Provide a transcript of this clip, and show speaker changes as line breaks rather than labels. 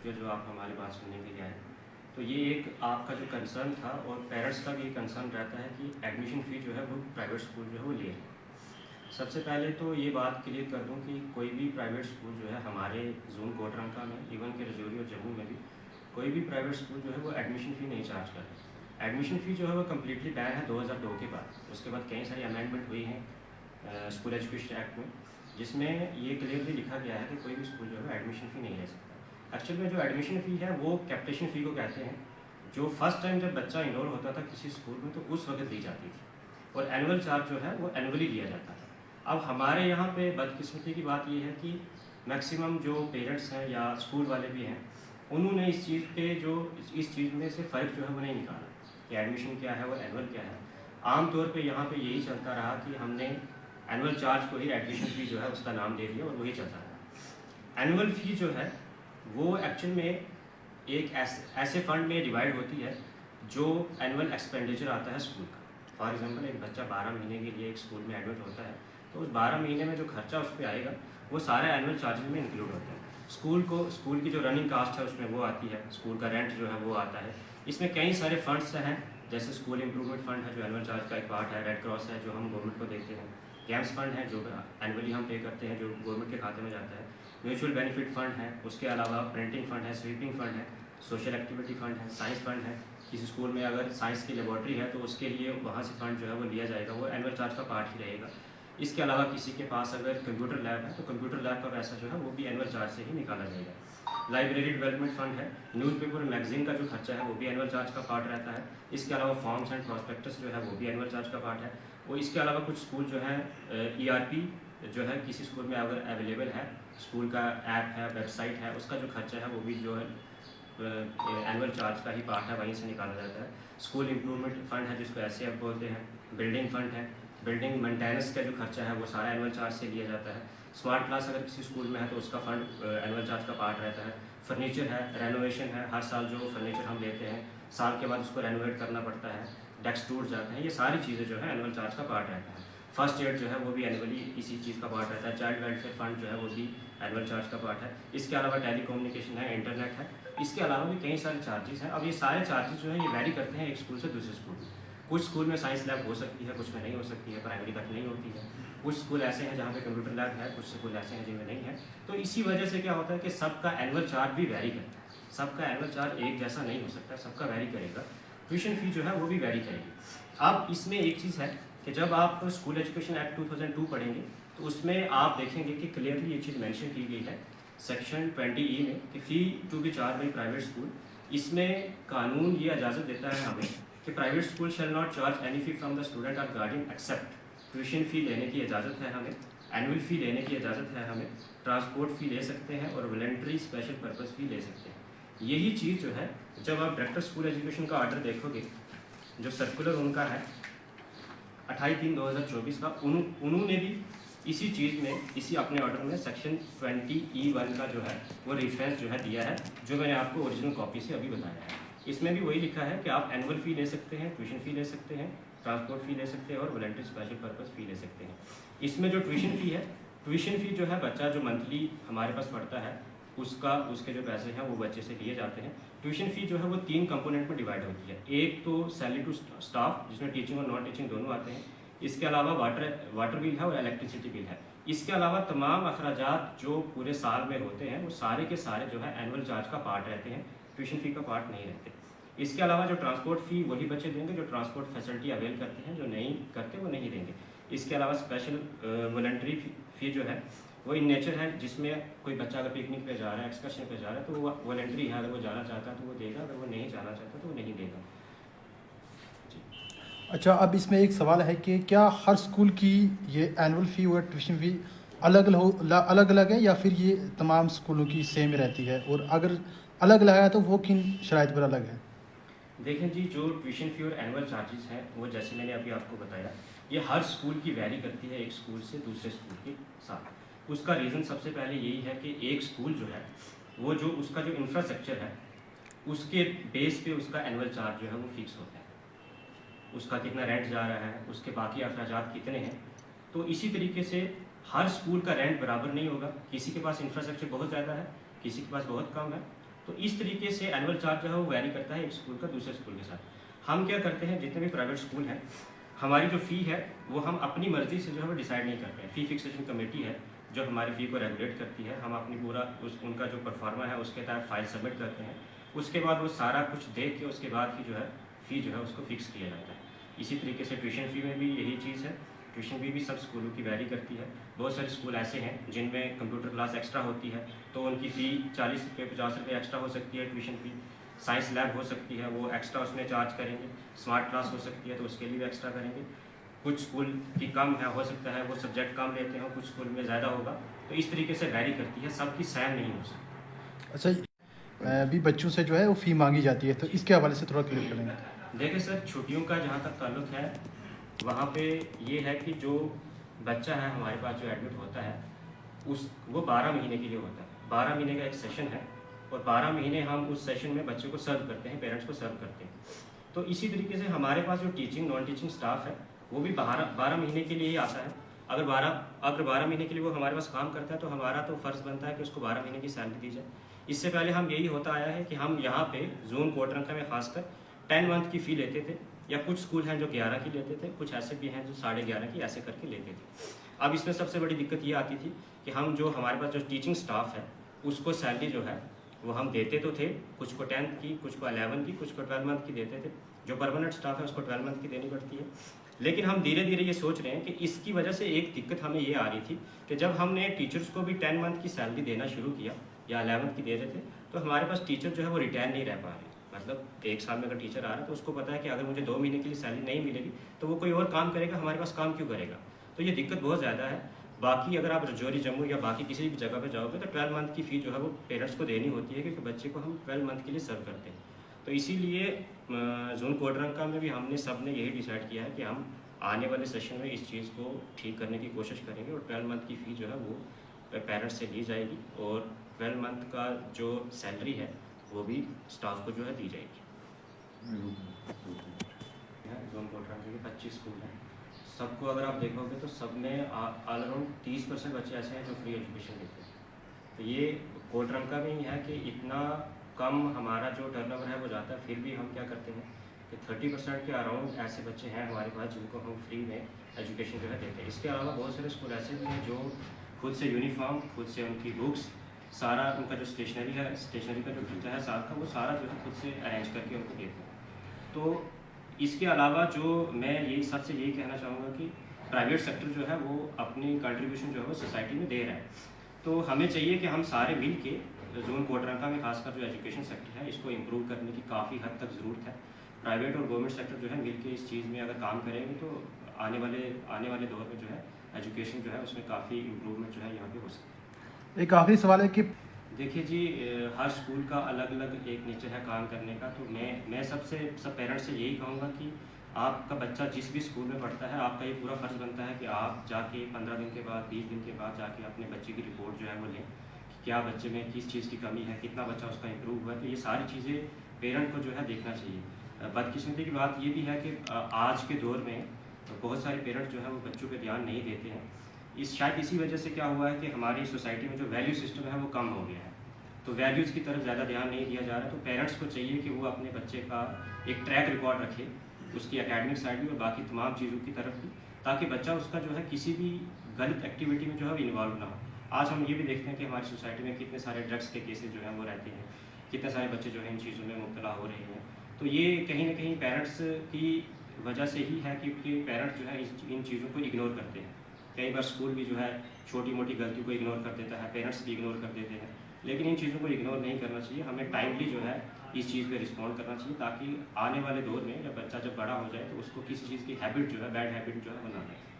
शुक्रिया जो आप हमारी बात सुनने के लिए आए। तो ये एक आपका जो कंसर्न था और पेरेंट्स का भी कंसर्न रहता है कि एडमिशन फ़ी जो है वो प्राइवेट स्कूल जो है वो ले रहे हैं। सबसे पहले तो ये बात क्लियर कर दूं कि कोई भी प्राइवेट स्कूल जो है हमारे जोन कोटरंका में, इवन के रजौरी और जम्मू में भी कोई भी प्राइवेट स्कूल जो है वो एडमिशन फ़ी नहीं चार्ज कर रहे। एडमिशन फ़ी जो है वो कम्प्लीटली बैन है 2002 के बाद। उसके बाद कई सारी अमेंडमेंट हुई हैं स्कूल एजुकेशन एक्ट में, जिसमें ये क्लियरली लिखा गया है कि कोई भी स्कूल जो है एडमिशन फ़ी नहीं ले सकता। एक्चुअल में जो एडमिशन फ़ी है वो कैप्टेशन फ़ी को कहते हैं, जो फर्स्ट टाइम जब बच्चा इनरोल होता था किसी स्कूल में तो उस वक्त दी जाती थी, और एनुअल चार्ज जो है वो एनुअली लिया जाता था। अब हमारे यहाँ पे बदकिस्मती की बात ये है कि मैक्सिमम जो पेरेंट्स हैं या स्कूल वाले भी हैं, उन्होंने इस चीज़ पे जो इस चीज़ में से फ़र्क जो है वो नहीं निकाला कि एडमिशन क्या है वो एनुअल क्या है। आम तौर पे यहाँ पे यही चलता रहा कि हमने एनुअल चार्ज को ही एडमिशन फ़ी जो है उसका नाम दे दिया और वही चलता रहा। एनुअल फ़ी जो है वो एक्चुअल में एक ऐसे फंड में डिवाइड होती है जो एनुअल एक्सपेंडिचर आता है स्कूल का। फॉर एग्जांपल एक बच्चा 12 महीने के लिए एक स्कूल में एडमिट होता है, तो उस 12 महीने में जो खर्चा उस पर आएगा वो सारे एनुअल चार्जेस में इंक्लूड होता है। स्कूल की जो रनिंग कास्ट है उसमें वो आती है, स्कूल का रेंट जो है वो आता है। इसमें कई सारे फंड्स हैं, जैसे स्कूल इम्प्रूवमेंट फंड है जो एनुअल चार्ज का एक पार्ट है, रेड क्रॉस है जो हम गवर्नमेंट को देते हैं, गेम्स फंड है जो एनुअली हम पे करते हैं जो गवर्नमेंट के खाते में जाता है, म्यूचुअल बेनिफिट फंड है, उसके अलावा प्रिंटिंग फंड है, स्वीपिंग फंड है, सोशल एक्टिविटी फंड है, साइंस फंड है। किसी स्कूल में अगर साइंस की लेबॉर्ट्री है तो उसके लिए वहाँ से फंड जो है वो लिया जाएगा, वो एनुअल चार्ज का पार्ट ही रहेगा। इसके अलावा किसी के पास अगर कंप्यूटर लैब है तो कंप्यूटर लैब का पैसा जो है वो भी एनुअल चार्ज से ही निकाला जाएगा। लाइब्रेरी डेवलपमेंट फंड है, न्यूज़पेपर और मैगजीन का जो खर्चा है वो भी एनुअल चार्ज का पार्ट रहता है। इसके अलावा फॉर्म्स एंड प्रॉस्पेक्टस जो है वो भी एनुअल चार्ज का पार्ट है। और इसके अलावा कुछ स्कूल जो है ERP जो है किसी स्कूल में अगर अवेलेबल है, स्कूल का ऐप है, वेबसाइट है, उसका जो खर्चा है वो भी जो है एनुअल चार्ज का ही पार्ट है, वहीं से निकाला जाता है। स्कूल इम्प्रूवमेंट फंड है जिसको SAF बोलते हैं, बिल्डिंग फंड है, बिल्डिंग मेंटेनेंस का जो खर्चा है वो सारा एनुअल चार्ज से लिया जाता है। स्मार्ट क्लास अगर किसी स्कूल में है तो उसका फंड एनुअल चार्ज का पार्ट रहता है। फर्नीचर है, रेनोवेशन है, हर साल जो फर्नीचर हम लेते हैं साल के बाद उसको रेनोवेट करना पड़ता है, डेस्क टूट जाते हैं, ये सारी चीज़ें जो है एनुअल चार्ज का पार्ट रहता है। फर्स्ट एड जो है वो भी एनुअली इसी चीज़ का पार्ट रहता है। चाइल्ड वेलफेयर फंड जो है वो भी एनुअल चार्ज का पार्ट है। इसके अलावा टेली कम्युनिकेशन है, इंटरनेट है, इसके अलावा भी कई सारे चार्जेस हैं। अब ये सारे चार्जेस जो है ये वैरी करते हैं एक स्कूल से दूसरे स्कूल में। कुछ स्कूल में साइंस लैब हो सकती है, कुछ में नहीं हो सकती है, प्राइमरी तक नहीं होती है। कुछ स्कूल ऐसे हैं जहाँ पे कंप्यूटर लैब है, कुछ स्कूल ऐसे हैं जिनमें नहीं है। तो इसी वजह से क्या होता है कि सबका एनुअल चार्ज भी वैरी करता है, सबका एनुअल चार्ज एक जैसा नहीं हो सकता, सबका वैरी करेगा। ट्यूशन फी जो है वो भी वैरी करेगी। अब इसमें एक चीज़ है कि जब आप स्कूल एजुकेशन एक्ट 2002 पढ़ेंगे तो उसमें आप देखेंगे कि क्लियरली ये चीज़ मेंशन की गई है सेक्शन 20E में कि fee to be charge by private school. इसमें कानून ये इजाज़त देता है हमें कि private school shall not charge any fee from the student और गार्डियन एक्सेप्ट ट्यूशन फ़ी लेने की इजाज़त है हमें, एनुअल फ़ी लेने की इजाज़त है हमें, ट्रांसपोर्ट फ़ी ले सकते हैं और वॉलंटरी स्पेशल पर्पज़ फ़ी ले सकते हैं। यही चीज़ जो है जब आप डायरेक्टर स्कूल एजुकेशन का ऑर्डर देखोगे, जो सर्कुलर उनका है 28/3/2024 का, उन्होंने भी इसी चीज़ में, इसी अपने ऑर्डर में सेक्शन 20E1 का जो है वो रेफरेंस जो है दिया है, जो मैंने आपको ओरिजिनल कॉपी से अभी बताया है। इसमें भी वही लिखा है कि आप एनुअल फ़ी ले सकते हैं, ट्यूशन फ़ी ले सकते हैं, ट्रांसपोर्ट फ़ी ले सकते हैं और वॉलंटरी स्पेशल पर्पज़ फ़ी ले सकते हैं। इसमें जो ट्यूशन फ़ी है, ट्यूशन फ़ी जो है बच्चा जो मंथली हमारे पास पढ़ता है उसके जो पैसे हैं वो बच्चे से लिए जाते हैं। ट्यूशन फ़ी जो है वो 3 कंपोनेंट में डिवाइड होती है। एक तो सैलरी टू स्टाफ जिसमें टीचिंग और नॉन टीचिंग दोनों आते हैं। इसके अलावा वाटर बिल है और इलेक्ट्रिसिटी बिल है। इसके अलावा तमाम अखराजात जो पूरे साल में होते हैं वो सारे के सारे जो है एनुअल चार्ज का पार्ट रहते हैं, ट्यूशन फ़ी का पार्ट नहीं रहते। इसके अलावा जो ट्रांसपोर्ट फ़ी वही बच्चे देंगे जो ट्रांसपोर्ट फैसिलिटी अवेल करते हैं, जो नहीं करते वो नहीं देंगे। इसके अलावा स्पेशल वॉलंटरी फ़ी जो है वो इन नेचर है, जिसमें कोई बच्चा अगर पिकनिक पे जा रहा है, एक्सकर्शन पे जा रहा है तो वो वॉलंटरी है, अगर वो जाना चाहता है तो वो देगा, अगर वो नहीं जाना चाहता तो वो नहीं देगा।
अच्छा, अब इसमें एक सवाल है कि क्या हर स्कूल की ये एनुअल फ़ी और ट्यूशन फ़ी अलग अलग है या फिर ये तमाम स्कूलों की सेम रहती है, और अगर अलग अलग है तो वो किन शराइत पर अलग है?
देखें जी, जो ट्यूशन फ़ी और एनुअल चार्जेस हैं वो जैसे मैंने अभी आपको बताया, ये हर स्कूल की वैरी करती है एक स्कूल से दूसरे स्कूल के साथ। उसका रीज़न सबसे पहले यही है कि एक स्कूल जो है वो जो उसका जो इंफ्रास्ट्रक्चर है उसके बेस पे उसका एनुअल चार्ज जो है वो फिक्स होता है, उसका कितना रेंट जा रहा है, उसके बाकी अखराजात कितने हैं। तो इसी तरीके से हर स्कूल का रेंट बराबर नहीं होगा, किसी के पास इंफ्रास्ट्रक्चर बहुत ज़्यादा है, किसी के पास बहुत कम है, तो इस तरीके से एनुअल चार्ज जो है वो वैरी करता है एक स्कूल का दूसरे स्कूल के साथ। हम क्या करते हैं, जितने भी प्राइवेट स्कूल हैं, हमारी जो फ़ी है वो हम अपनी मर्ज़ी से जो है वो डिसाइड नहीं करते हैं। फ़ी फिक्सेशन कमेटी है जो हमारी फ़ी को रेगुलेट करती है। हम अपनी पूरा उनका जो परफॉर्मा है उसके तहत फाइल सबमिट करते हैं। उसके बाद वो सारा कुछ देख के उसके बाद ही जो है फ़ी जो है उसको फिक्स किया जाता है। इसी तरीके से ट्यूशन फ़ी में भी यही चीज़ है। ट्यूशन फ़ी भी सब स्कूलों की वैरी करती है। बहुत सारे स्कूल ऐसे हैं जिनमें कंप्यूटर क्लास एक्स्ट्रा होती है, तो उनकी फ़ी 40 रुपये 50 रुपये एक्स्ट्रा हो सकती है ट्यूशन फ़ी। साइंस लैब हो सकती है, वो एक्स्ट्रा उसमें चार्ज करेंगे। स्मार्ट क्लास हो सकती है तो उसके लिए भी एक्स्ट्रा करेंगे। कुछ स्कूल की कम है, हो सकता है वो सब्जेक्ट कम लेते हो, कुछ स्कूल में ज़्यादा होगा। तो इस तरीके से वैरी करती है, सबकी सेम नहीं हो सकती।
अच्छा, अभी बच्चों से जो है वो फ़ी मांगी जाती है, तो इसके हवाले से थोड़ा क्लियर करेंगे।
देखिए सर, छुट्टियों का जहाँ तक ताल्लुक है, वहाँ पे ये है कि जो बच्चा है हमारे पास जो एडमिट होता है वो 12 महीने के लिए होता है। 12 महीने का एक सेशन है और 12 महीने हम उस सेशन में बच्चे को सर्व करते हैं, पेरेंट्स को सर्व करते हैं। तो इसी तरीके से हमारे पास जो टीचिंग नॉन टीचिंग स्टाफ है वो भी 12 महीने के लिए ही आता है। अगर 12 महीने के लिए वो हमारे पास काम करता है तो हमारा तो फ़र्ज़ बनता है कि उसको 12 महीने की सैलरी दी जाए। इससे पहले हम यही होता आया है कि हम यहाँ पे जोन कोटरंका में खासकर 10 मंथ की फ़ी लेते थे, या कुछ स्कूल हैं जो 11 की लेते थे, कुछ ऐसे भी हैं जो 11.5 की ऐसे करके लेते थे। अब इसमें सबसे बड़ी दिक्कत ये आती थी कि हम जो हमारे पास जो टीचिंग स्टाफ है उसको सैलरी जो है वो हम देते तो थे, कुछ को 10th की, कुछ को 11 की, कुछ को 12 मंथ की देते थे। जो परमानेंट स्टाफ है उसको 12 मंथ की देनी पड़ती है। लेकिन हम धीरे धीरे ये सोच रहे हैं कि इसकी वजह से एक दिक्कत हमें ये आ रही थी कि जब हमने टीचर्स को भी 10 मंथ की सैलरी देना शुरू किया या 11 की दे रहे थे, तो हमारे पास टीचर जो है वो रिटायर नहीं रह पा रहे। मतलब एक साल में अगर टीचर आ रहा है तो उसको पता है कि अगर मुझे 2 महीने के लिए सैलरी नहीं मिलेगी तो वो कोई और काम करेगा, हमारे पास काम क्यों करेगा। तो ये दिक्कत बहुत ज़्यादा है। बाकी अगर आप रजौरी जम्मू या बाकी किसी भी जगह पे जाओगे तो 12 मंथ की फ़ी जो है वो पेरेंट्स को देनी होती है, क्योंकि बच्चे को हम 12 मंथ के लिए सर्व करते हैं। तो इसीलिए जोन कोटरंका में भी हमने सब ने यही डिसाइड किया है कि हम आने वाले सेशन में इस चीज़ को ठीक करने की कोशिश करेंगे और 12 मंथ की फ़ी जो है वो पेरेंट्स से ली जाएगी और 12 मंथ का जो सैलरी है वो भी स्टाफ को जो है दी जाएगी। जोन कोटरंका के 25 स्कूल हैं, सबको अगर आप देखोगे तो सब में ऑल अराउंड 30% बच्चे ऐसे हैं जो फ्री एजुकेशन लेते हैं। तो ये कोटरंका में ही है कि इतना कम हमारा जो टर्नओवर है वो जाता है, फिर भी हम क्या करते हैं कि 30% के अराउंड ऐसे बच्चे हैं हमारे पास जिनको हम फ्री में एजुकेशन जो है देते हैं। इसके अलावा बहुत सारे स्कूल ऐसे भी हैं जो खुद से यूनिफॉर्म, खुद से उनकी बुक्स, सारा उनका जो स्टेशनरी है, स्टेशनरी का जो खर्चा है साल का, वो सारा जो है खुद से अरेंज करके उनको देते हैं। तो इसके अलावा जो मैं यही सबसे यही कहना चाहूँगा कि प्राइवेट सेक्टर जो है वो अपनी कंट्रीब्यूशन जो है वो सोसाइटी में दे रहा है। तो हमें चाहिए कि हम सारे मिल के जोन कोटरंका में खासकर जो एजुकेशन सेक्टर है इसको इम्प्रूव करने की काफ़ी हद तक ज़रूरत है। प्राइवेट और गवर्नमेंट सेक्टर जो है मिल के इस चीज़ में अगर काम करेंगे तो आने वाले दौर में जो है एजुकेशन जो है उसमें काफ़ी इम्प्रूवमेंट जो है यहाँ पे हो सकती है।
एक आखिरी सवाल है कि
देखिए जी, हर स्कूल का अलग अलग एक नेचर है काम करने का। तो मैं सब पेरेंट्स से यही कहूँगा कि आपका बच्चा जिस भी स्कूल में पढ़ता है, आपका ये पूरा फ़र्ज़ बनता है कि आप जाके 15 दिन के बाद, 20 दिन के बाद जाके अपने बच्चे की रिपोर्ट जो है वो लें कि क्या बच्चे में किस चीज़ की कमी है, कितना बच्चा उसका इम्प्रूव हुआ है। तो ये सारी चीज़ें पेरेंट को जो है देखना चाहिए। बदकिस्मती की बात ये भी है कि आज के दौर में बहुत सारे पेरेंट्स जो है वो बच्चों पर ध्यान नहीं देते हैं। शायद इसी वजह से क्या हुआ है कि हमारी सोसाइटी में जो वैल्यू सिस्टम है वो कम हो गया है, तो वैल्यूज़ की तरफ ज़्यादा ध्यान नहीं दिया जा रहा। तो पेरेंट्स को चाहिए कि वो अपने बच्चे का एक ट्रैक रिकॉर्ड रखे, उसकी एकेडमिक साइड भी और बाकी तमाम चीज़ों की तरफ भी, ताकि बच्चा उसका जो है किसी भी गलत एक्टिविटी में जो है इन्वॉल्व ना हो। आज हम ये भी देखते हैं कि हमारी सोसाइटी में कितने सारे ड्रग्स के केसेस जो हैं वो रहते हैं, कितने सारे बच्चे जो हैं इन चीज़ों में मुब्तला हो रहे हैं। तो ये कहीं ना कहीं पेरेंट्स की वजह से ही है, क्योंकि पेरेंट्स जो है इन चीज़ों को इग्नोर करते हैं। कई बार स्कूल भी जो है छोटी मोटी गलती को इग्नोर कर देता है, पेरेंट्स भी इग्नोर कर देते हैं। लेकिन इन चीज़ों को इग्नोर नहीं करना चाहिए, हमें टाइमली जो है इस चीज़ पे रिस्पॉन्ड करना चाहिए, ताकि आने वाले दौर में जब बच्चा जब बड़ा हो जाए तो उसको किसी चीज़ की हैबिट जो है, बैड हैबिट जो है, बनाना है।